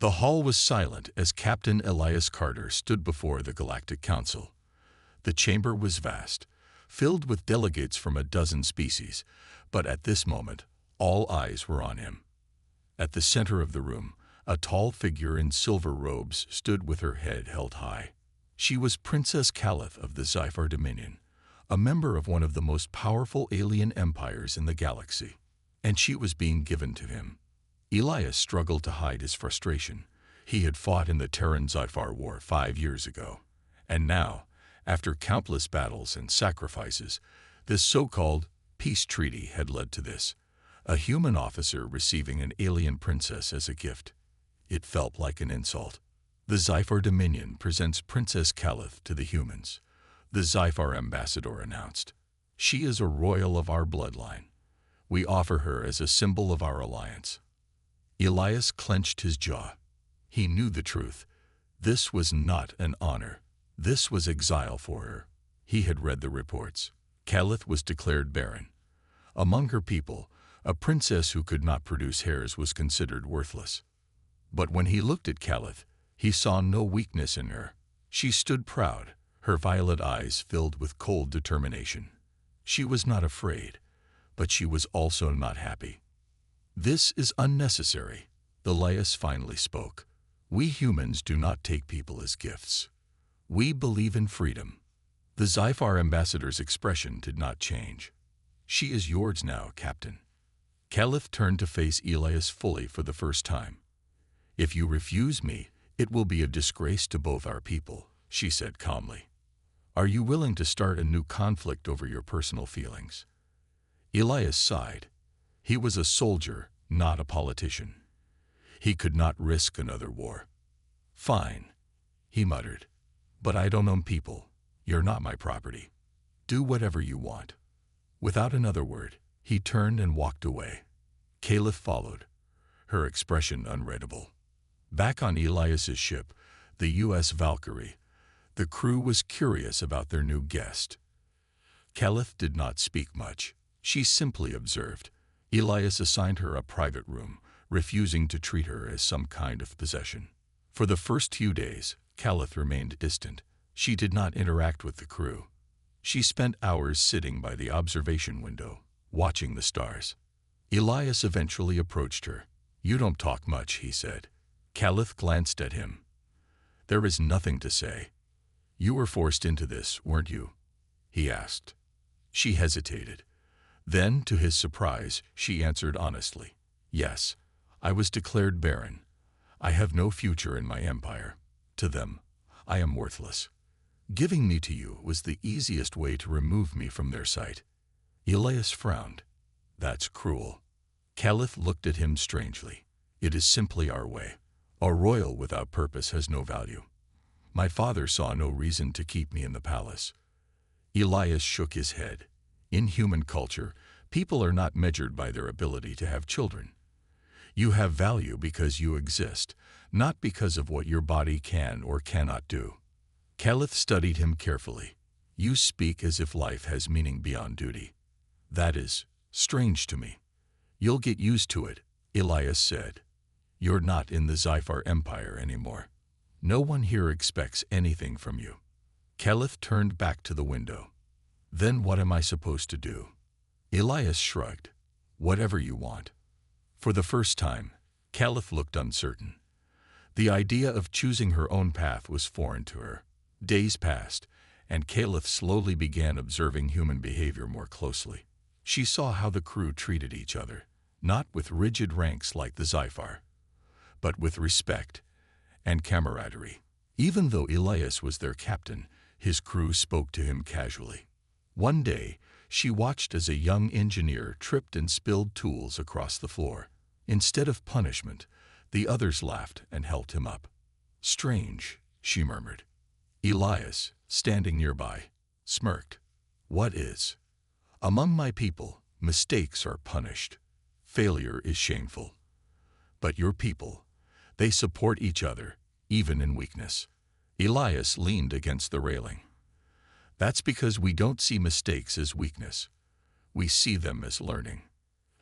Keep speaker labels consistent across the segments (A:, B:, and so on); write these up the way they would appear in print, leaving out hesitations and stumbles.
A: The hall was silent as Captain Elias Carter stood before the Galactic Council. The chamber was vast, filled with delegates from a dozen species, but at this moment, all eyes were on him. At the center of the room, a tall figure in silver robes stood with her head held high. She was Princess Calith of the Sci-Fi Dominion, a member of one of the most powerful alien empires in the galaxy, and she was being given to him. Elias struggled to hide his frustration. He had fought in the Terran Sci-Fi War 5 years ago, and now, after countless battles and sacrifices, this so-called peace treaty had led to this, a human officer receiving an alien princess as a gift. It felt like an insult. The Sci-Fi Dominion presents Princess Calith to the humans, the Sci-Fi ambassador announced. She is a royal of our bloodline. We offer her as a symbol of our alliance. Elias clenched his jaw. He knew the truth. This was not an honor. This was exile for her. He had read the reports. Calith was declared barren. Among her people, a princess who could not produce heirs was considered worthless. But when he looked at Calith, he saw no weakness in her. She stood proud, her violet eyes filled with cold determination. She was not afraid, but she was also not happy. This is unnecessary, Elias finally spoke. We humans do not take people as gifts. We believe in freedom. The Sci-Fi ambassador's expression did not change. She is yours now, Captain. Calith turned to face Elias fully for the first time. If you refuse me, it will be a disgrace to both our people, she said calmly. Are you willing to start a new conflict over your personal feelings? Elias sighed. He was a soldier, not a politician. He could not risk another war. Fine, he muttered. But I don't own people. You're not my property. Do whatever you want. Without another word, he turned and walked away. Calith followed, her expression unreadable. Back on Elias's ship, the U.S. Valkyrie, the crew was curious about their new guest. Calith did not speak much. She simply observed. Elias assigned her a private room, refusing to treat her as some kind of possession. For the first few days, Calith remained distant. She did not interact with the crew. She spent hours sitting by the observation window, watching the stars. Elias eventually approached her. You don't talk much, he said. Calith glanced at him. There is nothing to say. You were forced into this, weren't you? He asked. She hesitated. Then, to his surprise, she answered honestly. Yes, I was declared barren. I have no future in my empire. To them, I am worthless. Giving me to you was the easiest way to remove me from their sight. Elias frowned. That's cruel. Calith looked at him strangely. It is simply our way. A royal without purpose has no value. My father saw no reason to keep me in the palace. Elias shook his head. In human culture, people are not measured by their ability to have children. You have value because you exist, not because of what your body can or cannot do. Calith studied him carefully. You speak as if life has meaning beyond duty. That is strange to me. You'll get used to it, Elias said. You're not in the Sci-Fi Empire anymore. No one here expects anything from you. Calith turned back to the window. Then what am I supposed to do? Elias shrugged. Whatever you want. For the first time, Calith looked uncertain. The idea of choosing her own path was foreign to her. Days passed, and Calith slowly began observing human behavior more closely. She saw how the crew treated each other, not with rigid ranks like the Sci-Fi, but with respect and camaraderie. Even though Elias was their captain, his crew spoke to him casually. One day, she watched as a young engineer tripped and spilled tools across the floor. Instead of punishment, the others laughed and helped him up. Strange, she murmured. Elias, standing nearby, smirked. What is? Among my people, mistakes are punished. Failure is shameful. But your people, they support each other, even in weakness. Elias leaned against the railing. That's because we don't see mistakes as weakness. We see them as learning.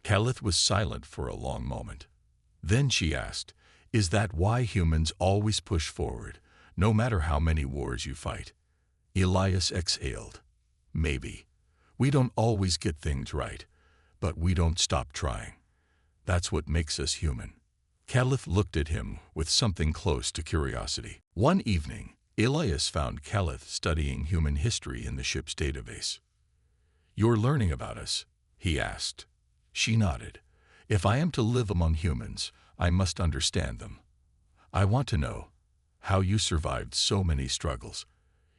A: Calith was silent for a long moment. Then she asked, Is that why humans always push forward, no matter how many wars you fight? Elias exhaled. Maybe. We don't always get things right, but we don't stop trying. That's what makes us human. Caliph looked at him with something close to curiosity. One evening, Elias found Caliph studying human history in the ship's database. "You're learning about us?" he asked. She nodded. "If I am to live among humans, I must understand them. I want to know how you survived so many struggles.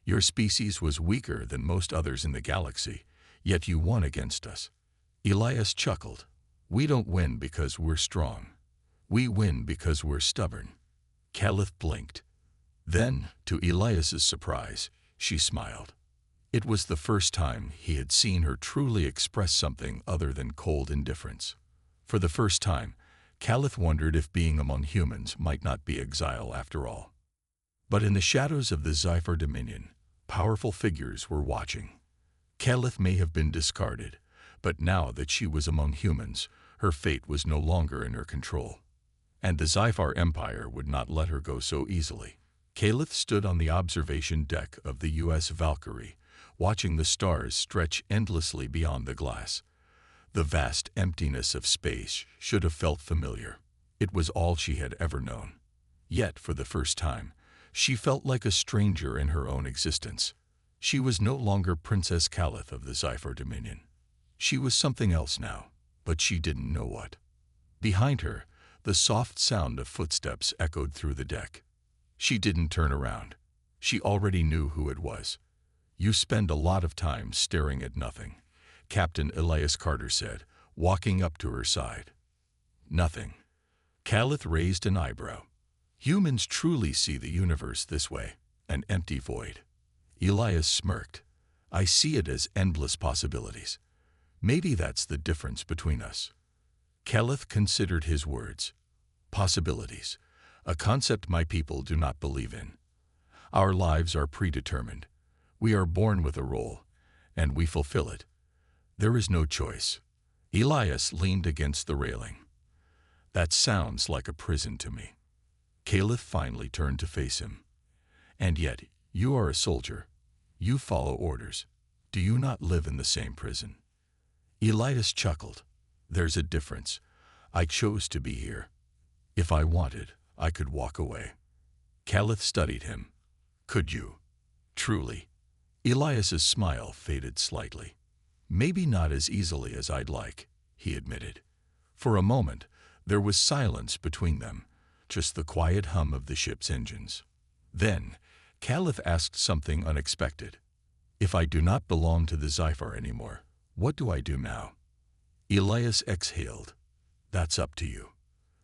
A: Your species was weaker than most others in the galaxy, yet you won against us." Elias chuckled. "We don't win because we're strong. We win because we're stubborn." Caliph blinked. Then, to Elias's surprise, she smiled. It was the first time he had seen her truly express something other than cold indifference. For the first time, Caliph wondered if being among humans might not be exile after all. But in the shadows of the Sci-Fi Dominion, powerful figures were watching. Caliph may have been discarded, but now that she was among humans, her fate was no longer in her control. And the Sci-Fi Empire would not let her go so easily. Caliph stood on the observation deck of the U.S. Valkyrie, watching the stars stretch endlessly beyond the glass. The vast emptiness of space should have felt familiar. It was all she had ever known. Yet, for the first time, she felt like a stranger in her own existence. She was no longer Princess Caliph of the Sci-Fi Dominion. She was something else now, but she didn't know what. Behind her, the soft sound of footsteps echoed through the deck. She didn't turn around. She already knew who it was. "You spend a lot of time staring at nothing," Captain Elias Carter said, walking up to her side. "Nothing." Caliph raised an eyebrow. "Humans truly see the universe this way, an empty void." Elias smirked. "I see it as endless possibilities. Maybe that's the difference between us." Caliph considered his words. "Possibilities, a concept my people do not believe in. Our lives are predetermined. We are born with a role, and we fulfill it. There is no choice." Elias leaned against the railing. "That sounds like a prison to me." Caliph finally turned to face him. "And yet, you are a soldier. You follow orders. Do you not live in the same prison?" Elias chuckled. "There's a difference. I chose to be here. If I wanted, I could walk away." Caliph studied him. "Could you? Truly?" Elias's smile faded slightly. "Maybe not as easily as I'd like," he admitted. For a moment, there was silence between them, just the quiet hum of the ship's engines. Then, Caliph asked something unexpected. "If I do not belong to the Sci-Fi anymore, what do I do now?" Elias exhaled. "That's up to you."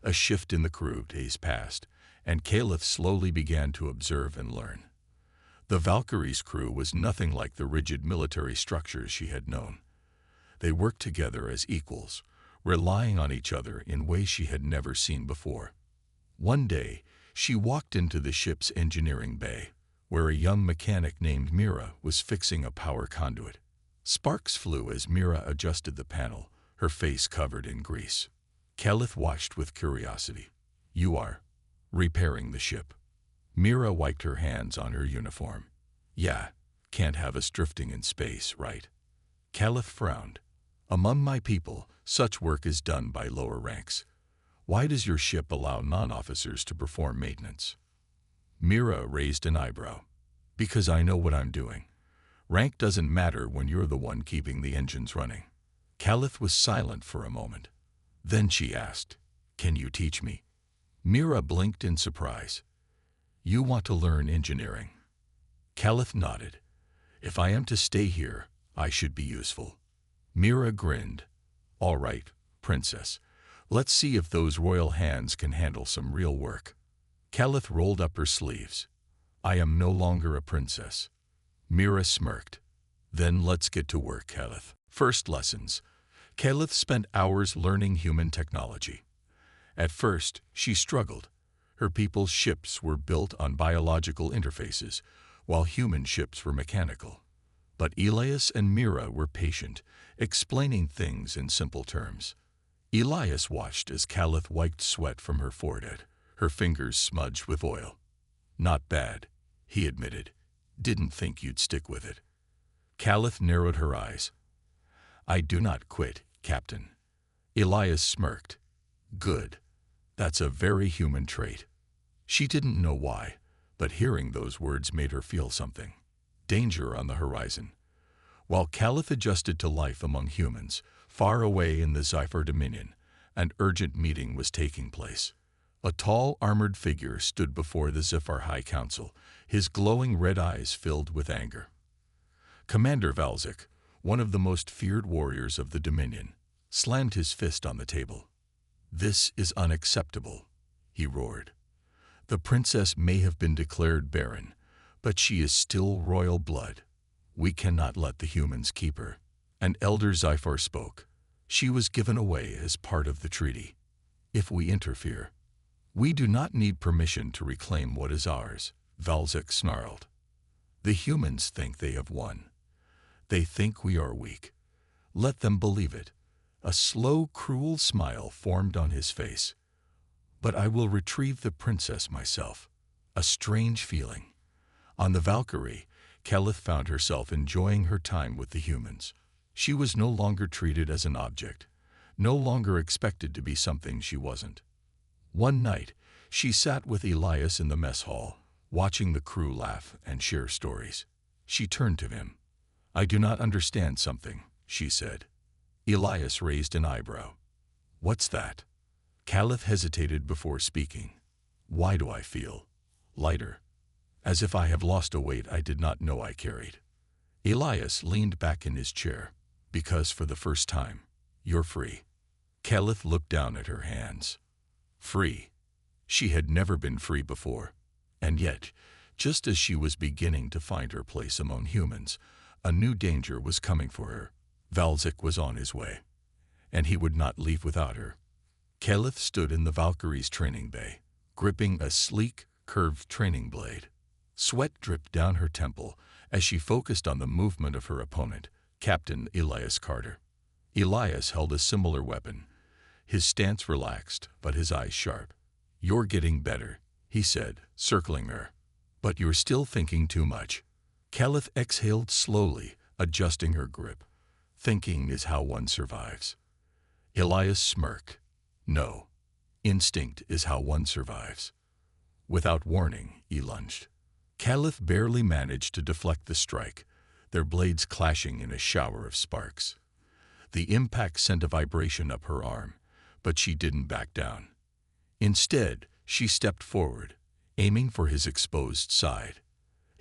A: A shift in the crew days passed, and Caliph slowly began to observe and learn. The Valkyrie's crew was nothing like the rigid military structures she had known. They worked together as equals, relying on each other in ways she had never seen before. One day, she walked into the ship's engineering bay, where a young mechanic named Mira was fixing a power conduit. Sparks flew as Mira adjusted the panel, her face covered in grease. Caliph watched with curiosity. "You are repairing the ship?" Mira wiped her hands on her uniform. "Yeah, can't have us drifting in space, right?" Caliph frowned. "Among my people, such work is done by lower ranks. Why does your ship allow non-officers to perform maintenance?" Mira raised an eyebrow. "Because I know what I'm doing. Rank doesn't matter when you're the one keeping the engines running." Caliph was silent for a moment. Then she asked, "Can you teach me?" Mira blinked in surprise. "You want to learn engineering?" Caliph nodded. "If I am to stay here, I should be useful." Mira grinned. "All right, princess. Let's see if those royal hands can handle some real work." Caliph rolled up her sleeves. "I am no longer a princess." Mira smirked. "Then let's get to work, Caliph." First lessons. Caliph spent hours learning human technology. At first, she struggled. Her people's ships were built on biological interfaces, while human ships were mechanical. But Elias and Mira were patient, explaining things in simple terms. Elias watched as Caliph wiped sweat from her forehead, her fingers smudged with oil. "Not bad," he admitted. "Didn't think you'd stick with it." Caliph narrowed her eyes. "I do not quit, Captain." Elias smirked. "Good. That's a very human trait." She didn't know why, but hearing those words made her feel something. Danger on the horizon. While Caliph adjusted to life among humans, far away in the Sci-Fi Dominion, an urgent meeting was taking place. A tall, armored figure stood before the Zephyr High Council, his glowing red eyes filled with anger. Commander Valzik, one of the most feared warriors of the Dominion, slammed his fist on the table. "This is unacceptable," he roared. "The princess may have been declared barren, but she is still royal blood. We cannot let the humans keep her." An elder Zyphar spoke. "She was given away as part of the treaty. If we interfere, we do not need permission to reclaim what is ours," Valzik snarled. "The humans think they have won. They think we are weak. Let them believe it." A slow, cruel smile formed on his face. "But I will retrieve the princess myself." A strange feeling. On the Valkyrie, Caliph found herself enjoying her time with the humans. She was no longer treated as an object, no longer expected to be something she wasn't. One night, she sat with Elias in the mess hall, watching the crew laugh and share stories. She turned to him. "I do not understand something," she said. Elias raised an eyebrow. "What's that?" Caliph hesitated before speaking. "Why do I feel lighter? As if I have lost a weight I did not know I carried." Elias leaned back in his chair. "Because for the first time, you're free." Caliph looked down at her hands. Free. She had never been free before. And yet, just as she was beginning to find her place among humans, a new danger was coming for her. Valzik was on his way, and he would not leave without her. Caliph stood in the Valkyrie's training bay, gripping a sleek, curved training blade. Sweat dripped down her temple as she focused on the movement of her opponent, Captain Elias Carter. Elias held a similar weapon, his stance relaxed but his eyes sharp. "You're getting better," he said, circling her. "But you're still thinking too much." Caliph exhaled slowly, adjusting her grip. "Thinking is how one survives." Elias smirked. "No, instinct is how one survives." Without warning, he lunged. Caliph barely managed to deflect the strike, their blades clashing in a shower of sparks. The impact sent a vibration up her arm, but she didn't back down. Instead, she stepped forward, aiming for his exposed side.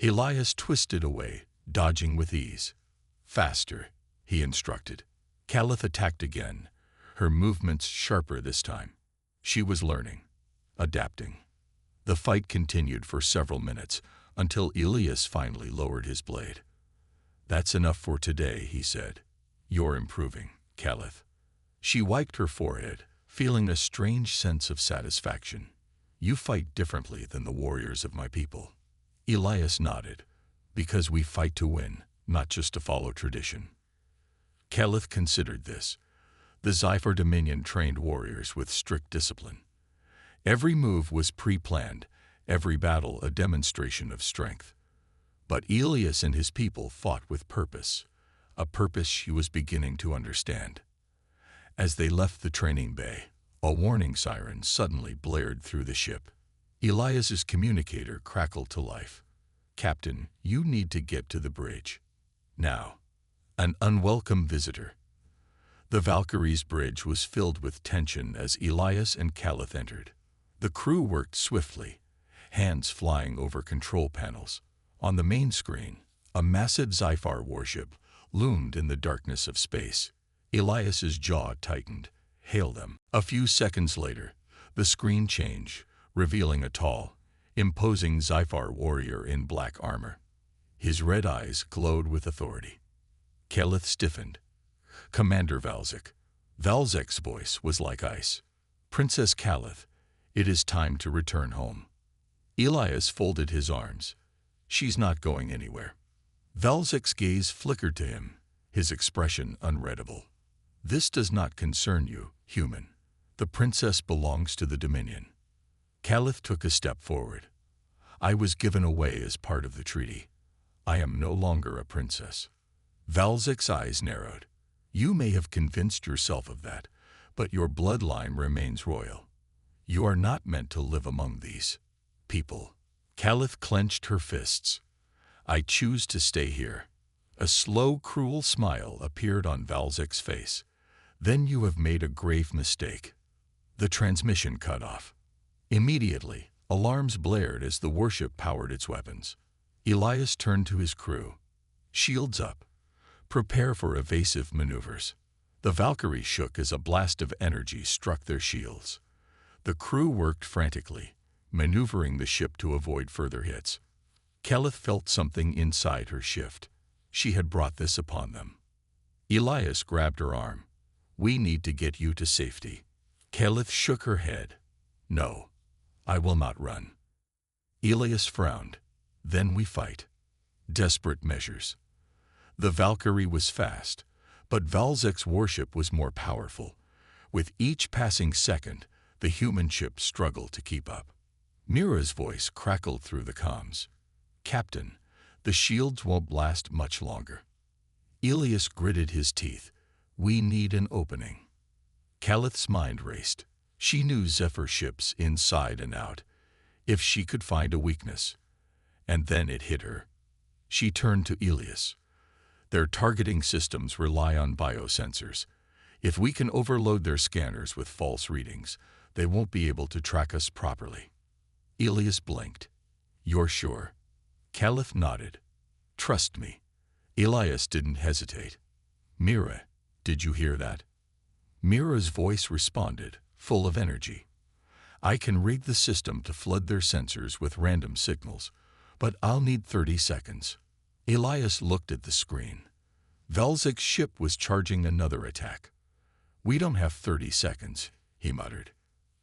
A: Elias twisted away, dodging with ease. "Faster," he instructed. Caliph attacked again, her movements sharper this time. She was learning, adapting. The fight continued for several minutes, until Elias finally lowered his blade. "That's enough for today," he said. "You're improving, Caliph." She wiped her forehead, feeling a strange sense of satisfaction. "You fight differently than the warriors of my people." Elias nodded. "Because we fight to win, not just to follow tradition." Caliph considered this. The Sci-Fi Dominion trained warriors with strict discipline. Every move was pre-planned, every battle a demonstration of strength. But Elias and his people fought with purpose, a purpose she was beginning to understand. As they left the training bay, a warning siren suddenly blared through the ship. Elias's communicator crackled to life. "Captain, you need to get to the bridge. Now." An unwelcome visitor. The Valkyrie's bridge was filled with tension as Elias and Caliph entered. The crew worked swiftly, hands flying over control panels. On the main screen, a massive Zyphar warship loomed in the darkness of space. Elias's jaw tightened. "Hail them." A few seconds later, the screen changed, revealing a tall, imposing Zyphar warrior in black armor. His red eyes glowed with authority. Caliph stiffened. "Commander Valzik." Valzik's voice was like ice. "Princess Caliph, it is time to return home." Elias folded his arms. "She's not going anywhere." Valzik's gaze flickered to him, his expression unreadable. "This does not concern you, human. The princess belongs to the Dominion." Caliph took a step forward. I was given away as part of the treaty. I am no longer a princess. Valzic's eyes narrowed. You may have convinced yourself of that, but your bloodline remains royal. You are not meant to live among these people. Caliph clenched her fists. I choose to stay here. A slow, cruel smile appeared on Valzic's face. Then you have made a grave mistake. The transmission cut off. Immediately, alarms blared as the warship powered its weapons. Elias turned to his crew. Shields up. Prepare for evasive maneuvers. The Valkyrie shook as a blast of energy struck their shields. The crew worked frantically, maneuvering the ship to avoid further hits. Caliph felt something inside her shift. She had brought this upon them. Elias grabbed her arm. We need to get you to safety. Caliph shook her head. No, I will not run. Elias frowned. Then we fight. Desperate measures. The Valkyrie was fast, but Valzic's warship was more powerful. With each passing second, the human ship struggled to keep up. Mira's voice crackled through the comms. Captain, the shields won't last much longer. Elias gritted his teeth. We need an opening. Caliph's mind raced. She knew Zephyr ships inside and out. If she could find a weakness. And then it hit her. She turned to Elias. Their targeting systems rely on biosensors. If we can overload their scanners with false readings, they won't be able to track us properly. Elias blinked. You're sure? Caliph nodded. Trust me. Elias didn't hesitate. Mira, did you hear that? Mira's voice responded, full of energy. I can rig the system to flood their sensors with random signals, but I'll need 30 seconds. Elias looked at the screen. Valzic's ship was charging another attack. We don't have 30 seconds, he muttered.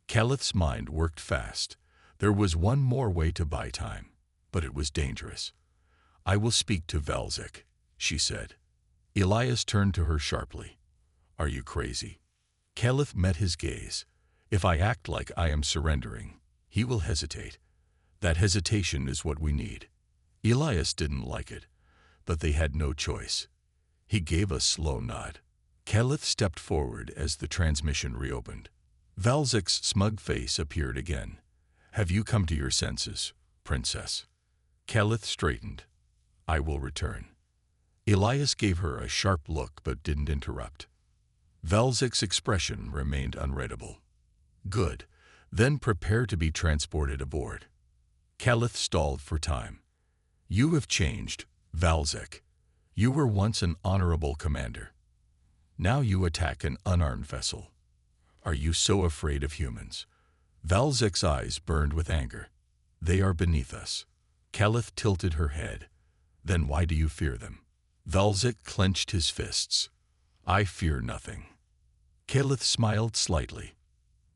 A: Caliph's mind worked fast. There was one more way to buy time, but it was dangerous. I will speak to Valzic, she said. Elias turned to her sharply. Are you crazy? Caliph met his gaze. If I act like I am surrendering, he will hesitate. That hesitation is what we need. Elias didn't like it, but they had no choice. He gave a slow nod. Caliph stepped forward as the transmission reopened. Valzic's smug face appeared again. Have you come to your senses, princess? Caliph straightened. I will return. Elias gave her a sharp look but didn't interrupt. Valzic's expression remained unreadable. Good. Then prepare to be transported aboard. Caliph stalled for time. You have changed, Valzic. You were once an honorable commander. Now you attack an unarmed vessel. Are you so afraid of humans? Valzic's eyes burned with anger. They are beneath us. Caliph tilted her head. Then why do you fear them? Valzic clenched his fists. I fear nothing. Caliph smiled slightly.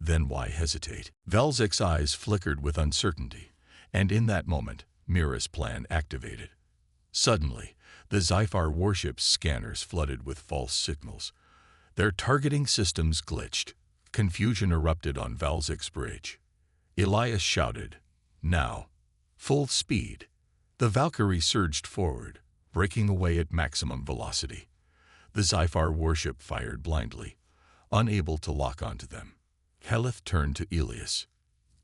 A: Then why hesitate? Valzic's eyes flickered with uncertainty, and in that moment, Mira's plan activated. Suddenly, the Sci-Fi warship's scanners flooded with false signals. Their targeting systems glitched. Confusion erupted on Valzic's bridge. Elias shouted, Now! Full speed! The Valkyrie surged forward, breaking away at maximum velocity. The Sci-Fi warship fired blindly, unable to lock onto them. Caliph turned to Elias.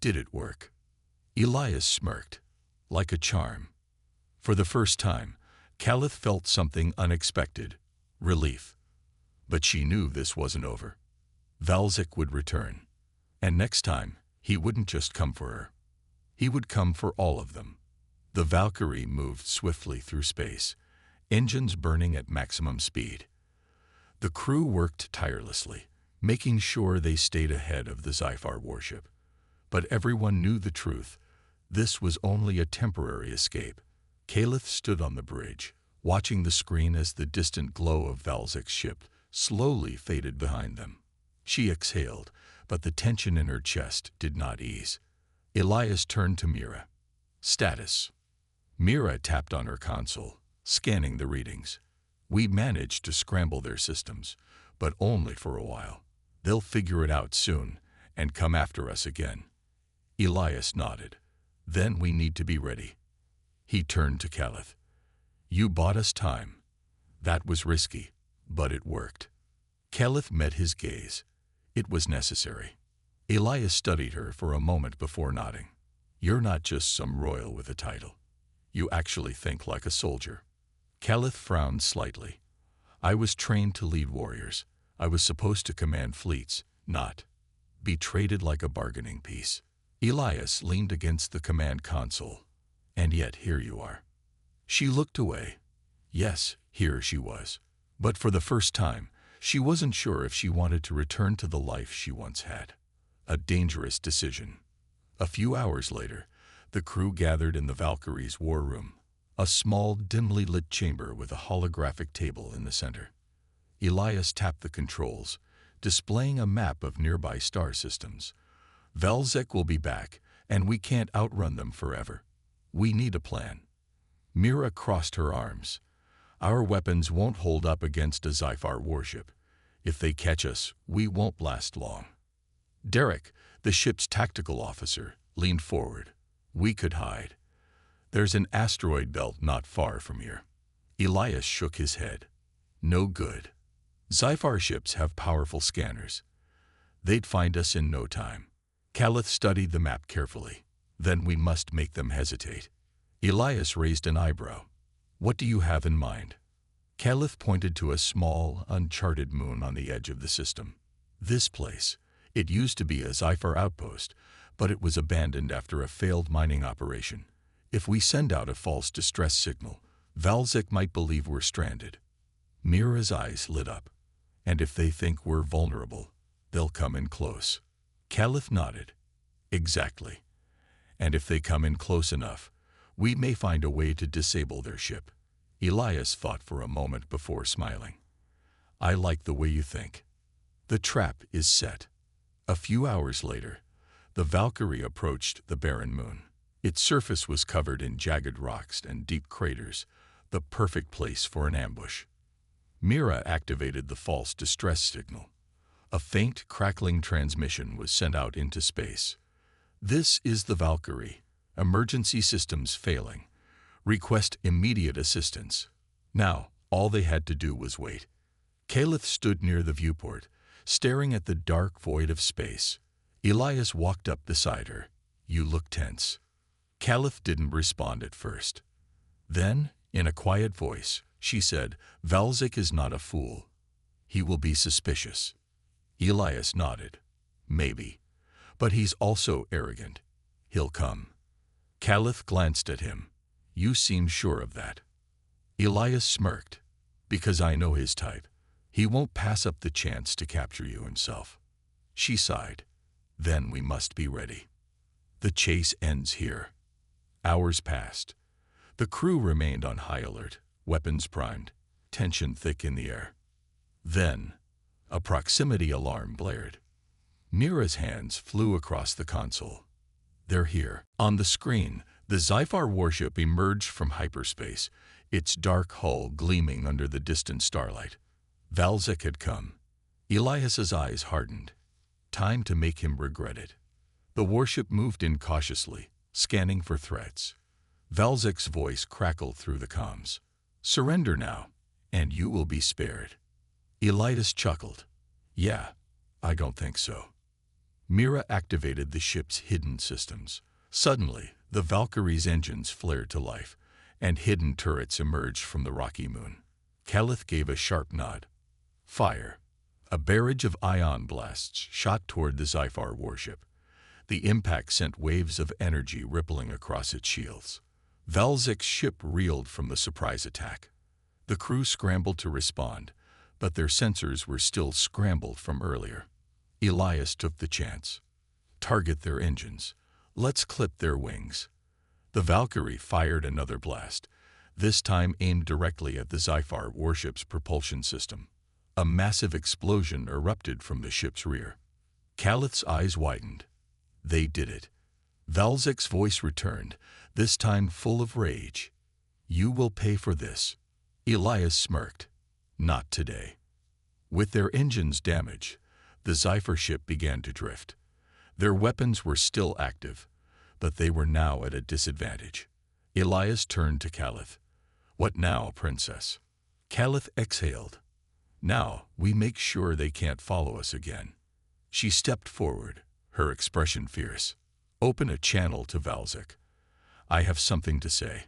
A: Did it work? Elias smirked. Like a charm. For the first time, Caliph felt something unexpected, relief. But she knew this wasn't over. Valzic would return. And next time, he wouldn't just come for her. He would come for all of them. The Valkyrie moved swiftly through space, engines burning at maximum speed. The crew worked tirelessly, making sure they stayed ahead of the Sci-Fi warship. But everyone knew the truth. This was only a temporary escape. Caliph stood on the bridge, watching the screen as the distant glow of Valzic's ship slowly faded behind them. She exhaled, but the tension in her chest did not ease. Elias turned to Mira. Status. Mira tapped on her console, scanning the readings. We managed to scramble their systems, but only for a while. They'll figure it out soon and come after us again. Elias nodded. Then we need to be ready. He turned to Caliph. You bought us time. That was risky, but it worked. Caliph met his gaze. It was necessary. Elias studied her for a moment before nodding. You're not just some royal with a title. You actually think like a soldier. Caliph frowned slightly. I was trained to lead warriors. I was supposed to command fleets, not be traded like a bargaining piece. Elias leaned against the command console. And yet here you are. She looked away. Yes, here she was. But for the first time, she wasn't sure if she wanted to return to the life she once had. A dangerous decision. A few hours later, the crew gathered in the Valkyrie's war room, a small, dimly lit chamber with a holographic table in the center. Elias tapped the controls, displaying a map of nearby star systems. Valzek will be back, and we can't outrun them forever. We need a plan. Mira crossed her arms. Our weapons won't hold up against a Sci-Fi warship. If they catch us, we won't last long. Derek, the ship's tactical officer, leaned forward. We could hide. There's an asteroid belt not far from here. Elias shook his head. No good. Sci-Fi ships have powerful scanners. They'd find us in no time. Caliph studied the map carefully. Then we must make them hesitate. Elias raised an eyebrow. What do you have in mind? Caliph pointed to a small, uncharted moon on the edge of the system. This place. It used to be a Sci-Fi outpost, but it was abandoned after a failed mining operation. If we send out a false distress signal, Valzek might believe we're stranded. Mira's eyes lit up. And if they think we're vulnerable, they'll come in close. Caliph nodded. Exactly. And if they come in close enough, we may find a way to disable their ship. Elias thought for a moment before smiling. I like the way you think. The trap is set. A few hours later, the Valkyrie approached the barren moon. Its surface was covered in jagged rocks and deep craters, the perfect place for an ambush. Mira activated the false distress signal. A faint, crackling transmission was sent out into space. This is the Valkyrie. Emergency systems failing. Request immediate assistance. Now, all they had to do was wait. Caliph stood near the viewport, staring at the dark void of space. Elias walked up beside her. You look tense. Caliph didn't respond at first. Then, in a quiet voice, she said, Valzek is not a fool. He will be suspicious. Elias nodded. Maybe. But he's also arrogant. He'll come. Caliph glanced at him. You seem sure of that. Elias smirked. Because I know his type. He won't pass up the chance to capture you himself. She sighed. Then we must be ready. The chase ends here. Hours passed. The crew remained on high alert, weapons primed, tension thick in the air. Then, a proximity alarm blared. Mira's hands flew across the console. They're here. On the screen, the Sci-Fi warship emerged from hyperspace, its dark hull gleaming under the distant starlight. Valzek had come. Elias's eyes hardened. Time to make him regret it. The warship moved in cautiously, scanning for threats. Valzek's voice crackled through the comms. Surrender now, and you will be spared. Elias chuckled. Yeah, I don't think so. Mira activated the ship's hidden systems. Suddenly, the Valkyrie's engines flared to life, and hidden turrets emerged from the rocky moon. Caliph gave a sharp nod. Fire. A barrage of ion blasts shot toward the Sci-Fi warship. The impact sent waves of energy rippling across its shields. Valzek's ship reeled from the surprise attack. The crew scrambled to respond, but their sensors were still scrambled from earlier. Elias took the chance. Target their engines. Let's clip their wings. The Valkyrie fired another blast, this time aimed directly at the Sci-Fi warship's propulsion system. A massive explosion erupted from the ship's rear. Caliph's eyes widened. They did it. Valzek's voice returned, this time full of rage. You will pay for this. Elias smirked. Not today. With their engines damaged, the Sci-Fi ship began to drift. Their weapons were still active, but they were now at a disadvantage. Elias turned to Caliph. "What now, Princess?" Caliph exhaled. "Now, we make sure they can't follow us again." She stepped forward, her expression fierce. "Open a channel to Valzik. I have something to say."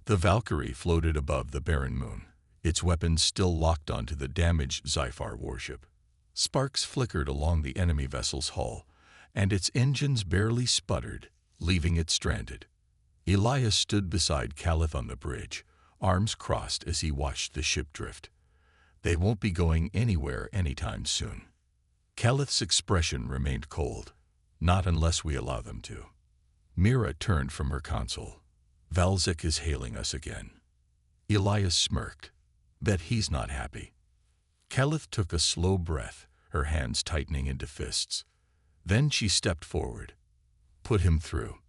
A: The Valkyrie floated above the barren moon, its weapons still locked onto the damaged Sci-Fi warship. Sparks flickered along the enemy vessel's hull, and its engines barely sputtered, leaving it stranded. Elias stood beside Caliph on the bridge, arms crossed as he watched the ship drift. "They won't be going anywhere anytime soon." Caliph's expression remained cold. "Not unless we allow them to." Mira turned from her console. "Valzik is hailing us again." Elias smirked. "Bet he's not happy." Caliph took a slow breath, her hands tightening into fists. Then she stepped forward. "Put him through."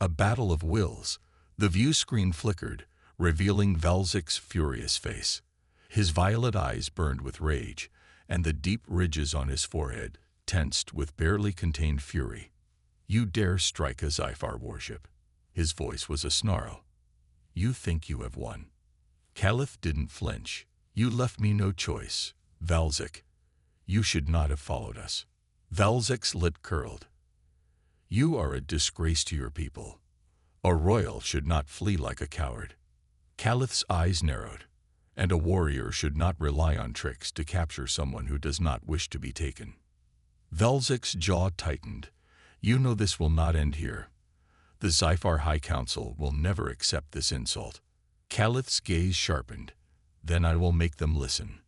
A: A battle of wills. The view screen flickered, revealing Valzik's furious face. His violet eyes burned with rage, and the deep ridges on his forehead tensed with barely contained fury. "You dare strike a Sci-Fi warship?" His voice was a snarl. "You think you have won." Caliph didn't flinch. "You left me no choice, Valzik. You should not have followed us." Valzik's lip curled. "You are a disgrace to your people. A royal should not flee like a coward." Caliph's eyes narrowed. "And a warrior should not rely on tricks to capture someone who does not wish to be taken." Valzik's jaw tightened. "You know this will not end here. The Sci-Fi High Council will never accept this insult." Caliph's gaze sharpened. "Then I will make them listen."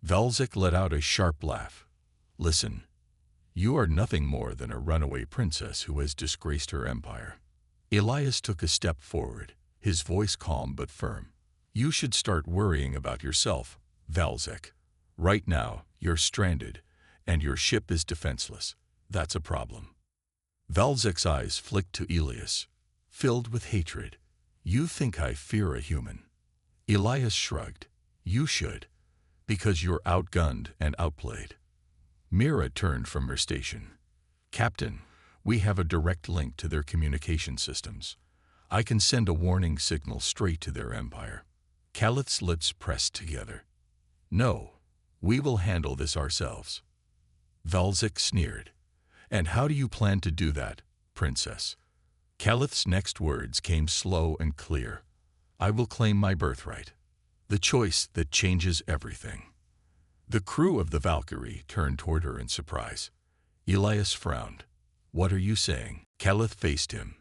A: Valzik let out a sharp laugh. "Listen. You are nothing more than a runaway princess who has disgraced her empire." Elias took a step forward, his voice calm but firm. "You should start worrying about yourself, Valzik. Right now, you're stranded, and your ship is defenseless. That's a problem." Valzik's eyes flicked to Elias, filled with hatred. "You think I fear a human?" Elias shrugged. "You should, because you're outgunned and outplayed." Mira turned from her station. "Captain, we have a direct link to their communication systems. I can send a warning signal straight to their empire." Caliph's lips pressed together. "No, we will handle this ourselves." Valzik sneered. "And how do you plan to do that, Princess?" Caliph's next words came slow and clear. "I will claim my birthright. The choice that changes everything." The crew of the Valkyrie turned toward her in surprise. Elias frowned. "What are you saying?" Caliph faced him.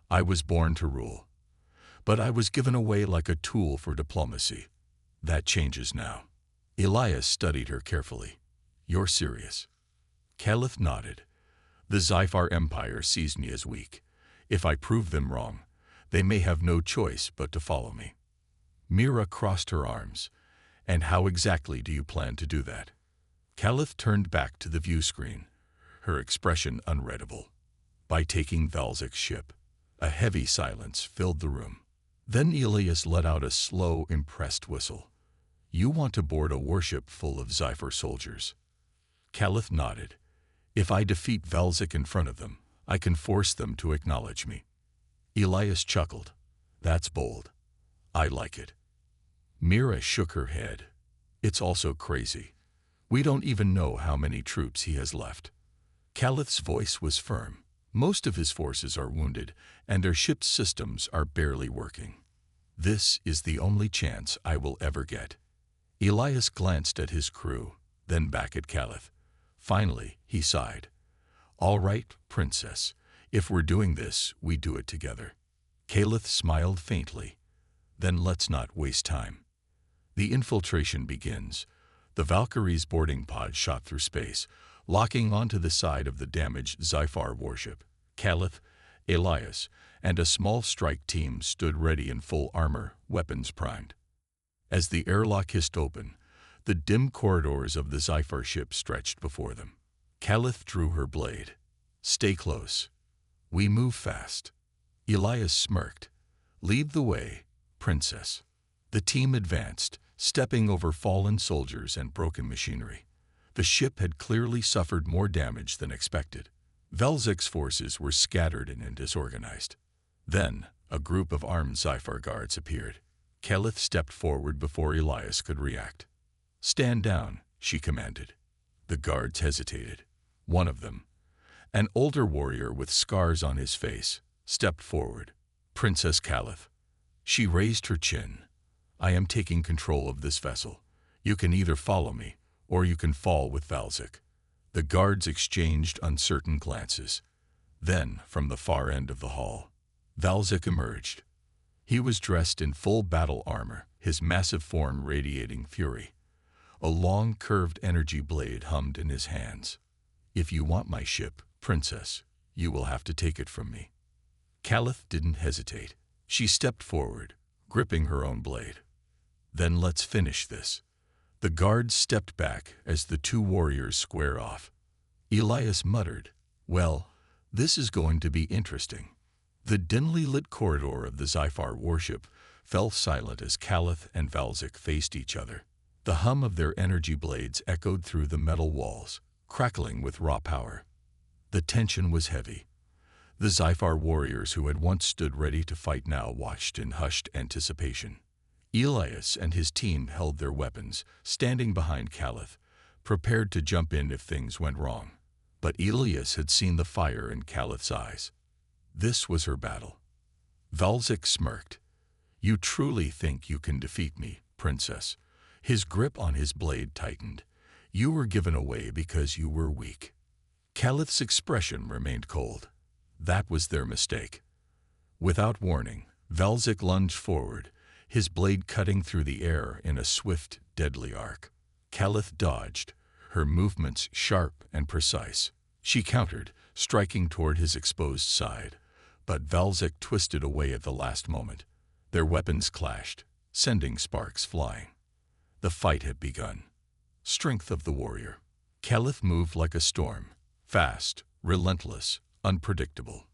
A: "I was born to rule. But I was given away like a tool for diplomacy. That changes now." Elias studied her carefully. "You're serious?" Caliph nodded. "The Sci-Fi Empire sees me as weak. If I prove them wrong, they may have no choice but to follow me." Mira crossed her arms. "And how exactly do you plan to do that?" Caliph turned back to the view screen, her expression unreadable. "By taking Valzik's ship." A heavy silence filled the room. Then Elias let out a slow, impressed whistle. "You want to board a warship full of Sci-Fi soldiers?" Caliph nodded. "If I defeat Valzik in front of them, I can force them to acknowledge me." Elias chuckled. "That's bold. I like it." Mira shook her head. "It's also crazy. We don't even know how many troops he has left." Caliph's voice was firm. "Most of his forces are wounded, and their ship's systems are barely working. This is the only chance I will ever get." Elias glanced at his crew, then back at Caliph. Finally, he sighed. "All right, Princess. If we're doing this, we do it together." Caliph smiled faintly. "Then let's not waste time." The infiltration begins. The Valkyrie's boarding pod shot through space, locking onto the side of the damaged Sci-Fi warship. Caliph, Elias, and a small strike team stood ready in full armor, weapons primed. As the airlock hissed open, the dim corridors of the Sci-Fi ship stretched before them. Caliph drew her blade. "Stay close. We move fast." Elias smirked. "Lead the way, Princess." The team advanced, stepping over fallen soldiers and broken machinery. The ship had clearly suffered more damage than expected. Velzik's forces were scattered and disorganized. Then, a group of armed Sci-Fi guards appeared. Kelith stepped forward before Elias could react. "Stand down," she commanded. The guards hesitated. One of them, an older warrior with scars on his face, stepped forward. "Princess Kelith." She raised her chin. "I am taking control of this vessel. You can either follow me, or you can fall with Valzik." The guards exchanged uncertain glances. Then, from the far end of the hall, Valzik emerged. He was dressed in full battle armor, his massive form radiating fury. A long, curved energy blade hummed in his hands. "If you want my ship, Princess, you will have to take it from me." Kelith didn't hesitate. She stepped forward, gripping her own blade. "Then let's finish this." The guards stepped back as the two warriors square off. Elias muttered, "Well, this is going to be interesting." The dimly lit corridor of the Sci-Fi warship fell silent as Kelith and Valzik faced each other. The hum of their energy blades echoed through the metal walls, crackling with raw power. The tension was heavy. The Sci-Fi warriors who had once stood ready to fight now watched in hushed anticipation. Elias and his team held their weapons, standing behind Kelith, prepared to jump in if things went wrong. But Elias had seen the fire in Kelith's eyes. This was her battle. Valzik smirked. "You truly think you can defeat me, Princess?" His grip on his blade tightened. "You were given away because you were weak." Kelith's expression remained cold. That was their mistake. Without warning, Valzik lunged forward, his blade cutting through the air in a swift, deadly arc. Kelith dodged, her movements sharp and precise. She countered, striking toward his exposed side, but Valzik twisted away at the last moment. Their weapons clashed, sending sparks flying. The fight had begun. Strength of the warrior. Kelith moved like a storm, fast, relentless, unpredictable.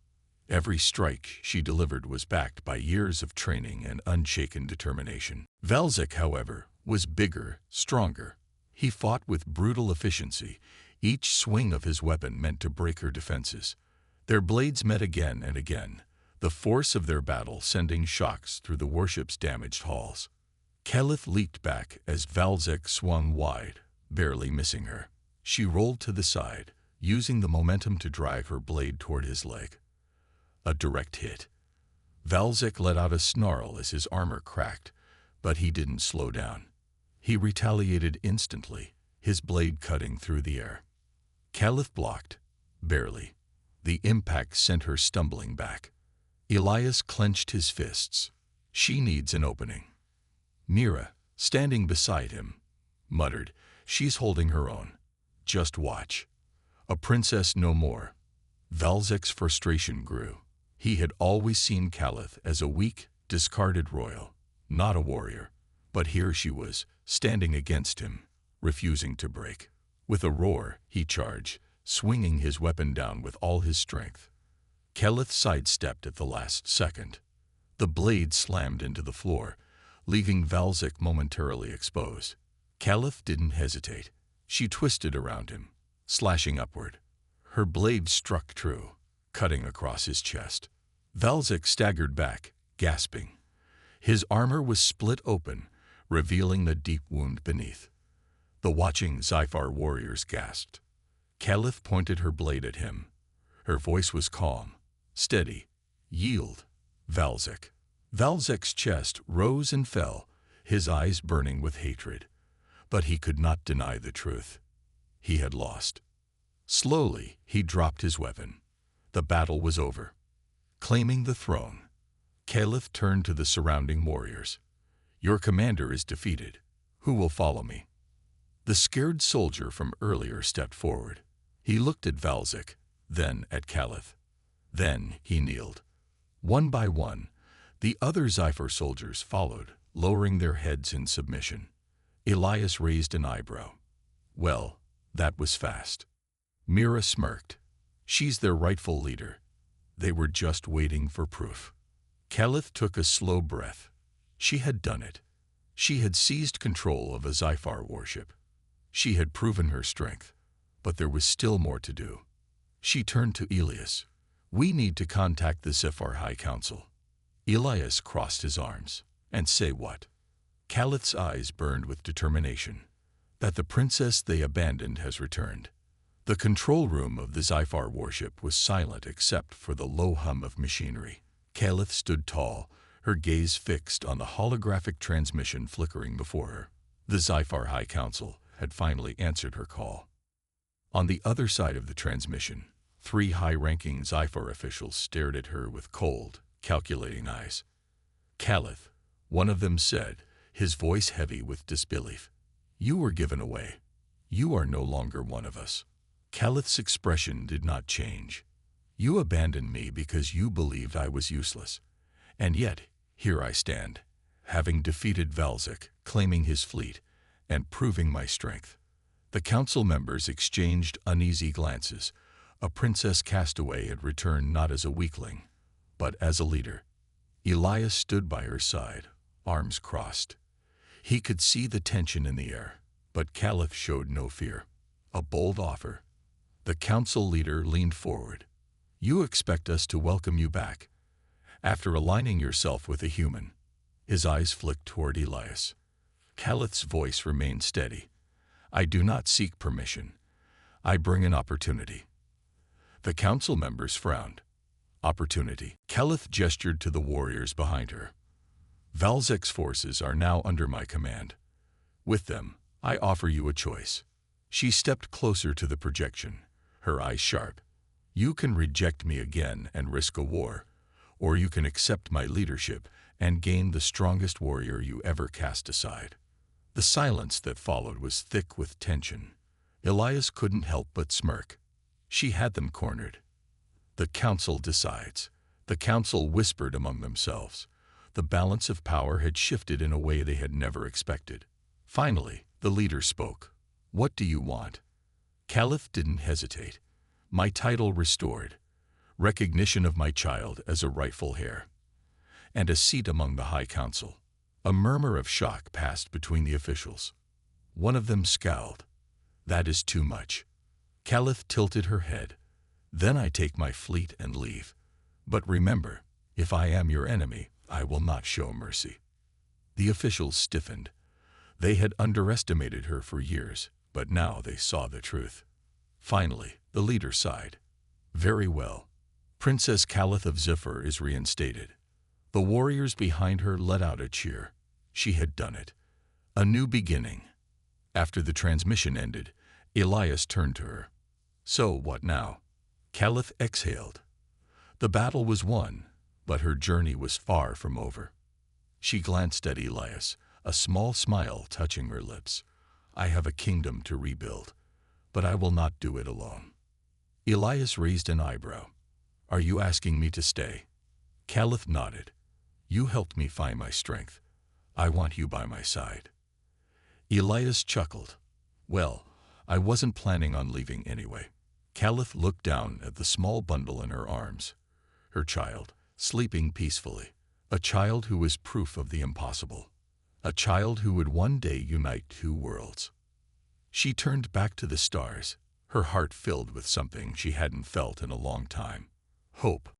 A: Every strike she delivered was backed by years of training and unshaken determination. Valzik, however, was bigger, stronger. He fought with brutal efficiency, each swing of his weapon meant to break her defenses. Their blades met again and again, the force of their battle sending shocks through the warship's damaged hulls. Kelith leaped back as Valzik swung wide, barely missing her. She rolled to the side, using the momentum to drive her blade toward his leg. A direct hit. Valzik let out a snarl as his armor cracked, but he didn't slow down. He retaliated instantly, his blade cutting through the air. Kelith blocked, barely. The impact sent her stumbling back. Elias clenched his fists. "She needs an opening." Mira, standing beside him, muttered, "She's holding her own. Just watch. A princess no more." Valzik's frustration grew. He had always seen Kelith as a weak, discarded royal, not a warrior. But here she was, standing against him, refusing to break. With a roar, he charged, swinging his weapon down with all his strength. Kelith sidestepped at the last second. The blade slammed into the floor, leaving Valzik momentarily exposed. Kelith didn't hesitate. She twisted around him, slashing upward. Her blade struck true, cutting across his chest. Valzik staggered back, gasping. His armor was split open, revealing the deep wound beneath. The watching Sci-Fi warriors gasped. Kelith pointed her blade at him. Her voice was calm, steady. "Yield, Valzik." Valzik's chest rose and fell, his eyes burning with hatred. But he could not deny the truth. He had lost. Slowly, he dropped his weapon. The battle was over. Claiming the throne, Kelith turned to the surrounding warriors. "Your commander is defeated. Who will follow me?" The scared soldier from earlier stepped forward. He looked at Valzik, then at Kelith. Then he kneeled. One by one, the other Sci-Fi soldiers followed, lowering their heads in submission. Elias raised an eyebrow. "Well, that was fast." Mira smirked. "She's their rightful leader. They were just waiting for proof." Kelith took a slow breath. She had done it. She had seized control of a Sci-Fi warship. She had proven her strength, but there was still more to do. She turned to Elias. "We need to contact the Zephyr High Council." Elias crossed his arms. "And say what?" Calith's eyes burned with determination. "That the princess they abandoned has returned." The control room of the Zephyr warship was silent except for the low hum of machinery. Calith stood tall, her gaze fixed on the holographic transmission flickering before her. The Zephyr High Council had finally answered her call. On the other side of the transmission, 3 high-ranking Zephyr officials stared at her with cold, calculating eyes. "Calith," one of them said, his voice heavy with disbelief. "You were given away. You are no longer one of us." Calith's expression did not change. "You abandoned me because you believed I was useless. And yet, here I stand, having defeated Valzik, claiming his fleet, and proving my strength." The council members exchanged uneasy glances. A princess castaway had returned not as a weakling, but as a leader. Elias stood by her side, arms crossed. He could see the tension in the air, but Calith showed no fear. "A bold offer." The council leader leaned forward. "You expect us to welcome you back, after aligning yourself with a human?" His eyes flicked toward Elias. Calith's voice remained steady. "I do not seek permission. I bring an opportunity." The council members frowned. "Opportunity." Calith gestured to the warriors behind her. "Valzik's forces are now under my command. With them, I offer you a choice." She stepped closer to the projection, her eyes sharp. "You can reject me again and risk a war, or you can accept my leadership and gain the strongest warrior you ever cast aside." The silence that followed was thick with tension. Elias couldn't help but smirk. She had them cornered. "The council decides." The council whispered among themselves. The balance of power had shifted in a way they had never expected. Finally, the leader spoke. "What do you want?" Calith didn't hesitate. "My title restored, recognition of my child as a rightful heir, and a seat among the High Council." A murmur of shock passed between the officials. One of them scowled. "That is too much." Calith tilted her head. "Then I take my fleet and leave. But remember, if I am your enemy, I will not show mercy." The officials stiffened. They had underestimated her for years, but now they saw the truth. Finally, the leader sighed. "Very well. Princess Calith of Zephyr is reinstated." The warriors behind her let out a cheer. She had done it. A new beginning. After the transmission ended, Elias turned to her. "So what now?" Calith exhaled. The battle was won, but her journey was far from over. She glanced at Elias, a small smile touching her lips. "I have a kingdom to rebuild, but I will not do it alone." Elias raised an eyebrow. "Are you asking me to stay?" Calith nodded. "You helped me find my strength. I want you by my side." Elias chuckled. "Well, I wasn't planning on leaving anyway." Calith looked down at the small bundle in her arms. Her child, sleeping peacefully. A child who was proof of the impossible. A child who would one day unite 2 worlds. She turned back to the stars, her heart filled with something she hadn't felt in a long time. Hope.